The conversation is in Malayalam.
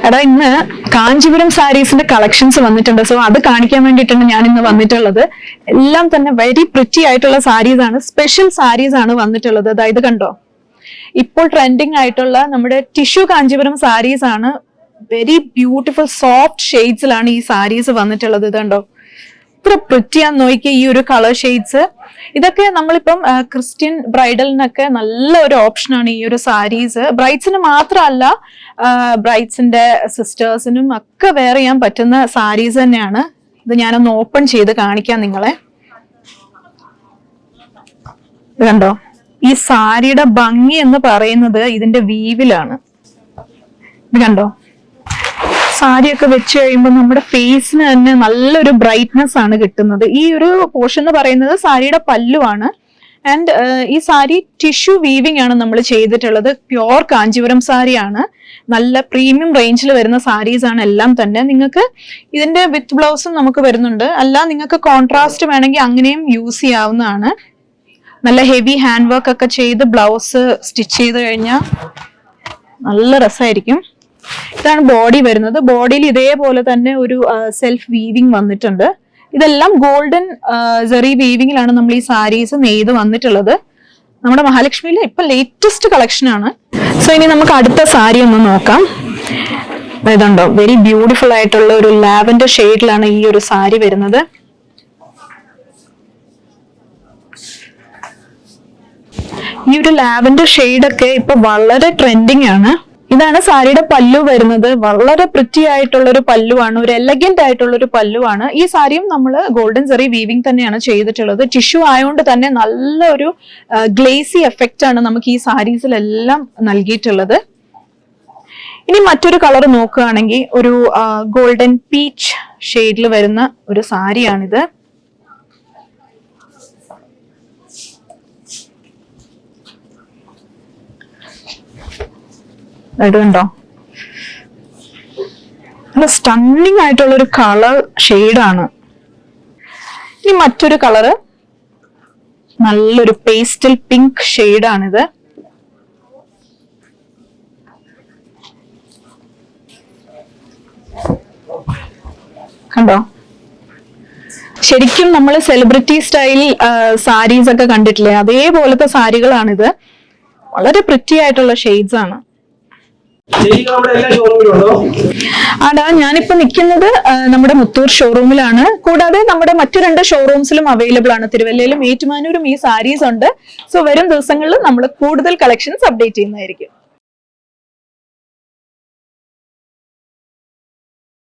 എടാ ഇന്ന് കാഞ്ചീപുരം സാരീസിന്റെ കളക്ഷൻസ് വന്നിട്ടുണ്ട്. സോ അത് കാണിക്കാൻ വേണ്ടിയിട്ടാണ് ഞാൻ ഇന്ന് വന്നിട്ടുള്ളത്. എല്ലാം തന്നെ വെരി പ്രിറ്റി ആയിട്ടുള്ള സാരീസ് ആണ്, സ്പെഷ്യൽ സാരീസ് ആണ് വന്നിട്ടുള്ളത്. അതായത് കണ്ടോ, ഇപ്പോൾ ട്രെൻഡിങ് ആയിട്ടുള്ള നമ്മുടെ ടിഷ്യൂ കാഞ്ചീപുരം സാരീസ് ആണ്. വെരി ബ്യൂട്ടിഫുൾ സോഫ്റ്റ് ഷെയ്ഡ്സിലാണ് ഈ സാരീസ് വന്നിട്ടുള്ളത്. ഇത് കണ്ടോ, ഇത്ര പ്രിറ്റിയാന്ന് നോക്കിയ ഈ ഒരു കളർ ഷെയ്ഡ്സ്. ഇതൊക്കെ നമ്മളിപ്പം ക്രിസ്ത്യൻ ബ്രൈഡലിനൊക്കെ നല്ല ഒരു ഓപ്ഷനാണ് ഈ ഒരു സാരീസ്. ബ്രൈഡ്സിന് മാത്രമല്ല, ബ്രൈഡ്സിന്റെ സിസ്റ്റേഴ്സിനും ഒക്കെ വെയർ ചെയ്യാൻ പറ്റുന്ന സാരീസ് തന്നെയാണ്. ഇത് ഞാനൊന്ന് ഓപ്പൺ ചെയ്ത് കാണിക്കാം നിങ്ങളെ. ഇത് കണ്ടോ, ഈ സാരിയുടെ ഭംഗി എന്ന് പറയുന്നത് ഇതിന്റെ വീവിലാണ്. ഇത് കണ്ടോ, സാരിയൊക്കെ വെച്ച് കഴിയുമ്പോൾ നമ്മുടെ ഫേസിന് തന്നെ നല്ലൊരു ബ്രൈറ്റ്നെസ് ആണ് കിട്ടുന്നത്. ഈ ഒരു പോർഷൻ എന്ന് പറയുന്നത് സാരിയുടെ പല്ലുവാണ്. ആൻഡ് ഈ സാരി ടിഷ്യൂ വീവിംഗ് ആണ് നമ്മൾ ചെയ്തിട്ടുള്ളത്. പ്യോർ കാഞ്ചീപുരം സാരിയാണ്. നല്ല പ്രീമിയം റേഞ്ചിൽ വരുന്ന സാരീസ് ആണ് എല്ലാം തന്നെ. നിങ്ങൾക്ക് ഇതിന്റെ വിത്ത് ബ്ലൗസും നമുക്ക് വരുന്നുണ്ട്. അല്ല നിങ്ങൾക്ക് കോൺട്രാസ്റ്റ് വേണമെങ്കിൽ അങ്ങനെയും യൂസ് ചെയ്യാവുന്നതാണ്. നല്ല ഹെവി ഹാൻഡ് വർക്ക് ഒക്കെ ചെയ്ത് ബ്ലൗസ് സ്റ്റിച്ച് ചെയ്ത് കഴിഞ്ഞാൽ നല്ല രസമായിരിക്കും. ഇതാണ് ബോഡി വരുന്നത്. ബോഡിയിൽ ഇതേപോലെ തന്നെ ഒരു സെൽഫ് വീവിംഗ് വന്നിട്ടുണ്ട്. ഇതെല്ലാം ഗോൾഡൻ സെറി വീവിംഗിലാണ് നമ്മൾ ഈ സാരീസ് നെയ്ത് വന്നിട്ടുള്ളത്. നമ്മുടെ മഹാലക്ഷ്മിയിലെ ഇപ്പൊ ലേറ്റസ്റ്റ് കളക്ഷൻ ആണ്. സോ ഇനി നമുക്ക് അടുത്ത സാരി ഒന്ന് നോക്കാം. ഇതുണ്ടോ, വെരി ബ്യൂട്ടിഫുൾ ആയിട്ടുള്ള ഒരു ലാവൻഡർ ഷെയ്ഡിലാണ് ഈ ഒരു സാരി വരുന്നത്. ഈ ഒരു ലാവൻഡർ ഷെയ്ഡൊക്കെ ഇപ്പൊ വളരെ ട്രെൻഡിങ് ആണ്. ഇതാണ് സാരിയുടെ പല്ലു വരുന്നത്. വളരെ പ്രിറ്റി ആയിട്ടുള്ള ഒരു പല്ലുവാണ്, ഒരു എലഗന്റ് ആയിട്ടുള്ള ഒരു പല്ലുവാണ്. ഈ സാരിയും നമ്മൾ ഗോൾഡൻ സെറി വീവിംഗ് തന്നെയാണ് ചെയ്തിട്ടുള്ളത്. ടിഷ്യൂ ആയതുകൊണ്ട് തന്നെ നല്ലൊരു ഗ്ലേസി എഫക്റ്റ് ആണ് നമുക്ക് ഈ സാരീസിലെല്ലാം നൽകിയിട്ടുള്ളത്. ഇനി മറ്റൊരു കളർ നോക്കുകയാണെങ്കിൽ ഒരു ഗോൾഡൻ പീച്ച് ഷെയ്ഡിൽ വരുന്ന ഒരു സാരിയാണിത്. ഇതുണ്ടോ, നല്ല സ്റ്റണ്ണിങ് ആയിട്ടുള്ള ഒരു കളർ ഷെയ്ഡാണ്. ഇനി മറ്റൊരു കളറ് നല്ലൊരു പേസ്റ്റൽ പിങ്ക് ഷെയ്ഡാണിത്. കണ്ടോ, ശരിക്കും നമ്മൾ സെലിബ്രിറ്റി സ്റ്റൈൽ സാരീസ് ഒക്കെ കണ്ടിട്ടില്ലേ, അതേപോലത്തെ സാരികളാണിത്. വളരെ പ്രിറ്റി ആയിട്ടുള്ള ഷെയ്ഡ്സ് ആണ്. ആടാ, ഞാനിപ്പോ നിൽക്കുന്നത് നമ്മുടെ മുത്തൂർ ഷോറൂമിലാണ്. കൂടാതെ നമ്മുടെ മറ്റു 2 ഷോറൂംസിലും അവൈലബിൾ ആണ്. തിരുവല്ലയിലും ഏറ്റുമാനൂരും ഈ സാരീസ് ഉണ്ട്. സോ വരും ദിവസങ്ങളിൽ നമ്മൾ കൂടുതൽ കളക്ഷൻസ് അപ്ഡേറ്റ് ചെയ്യുന്നതായിരിക്കും.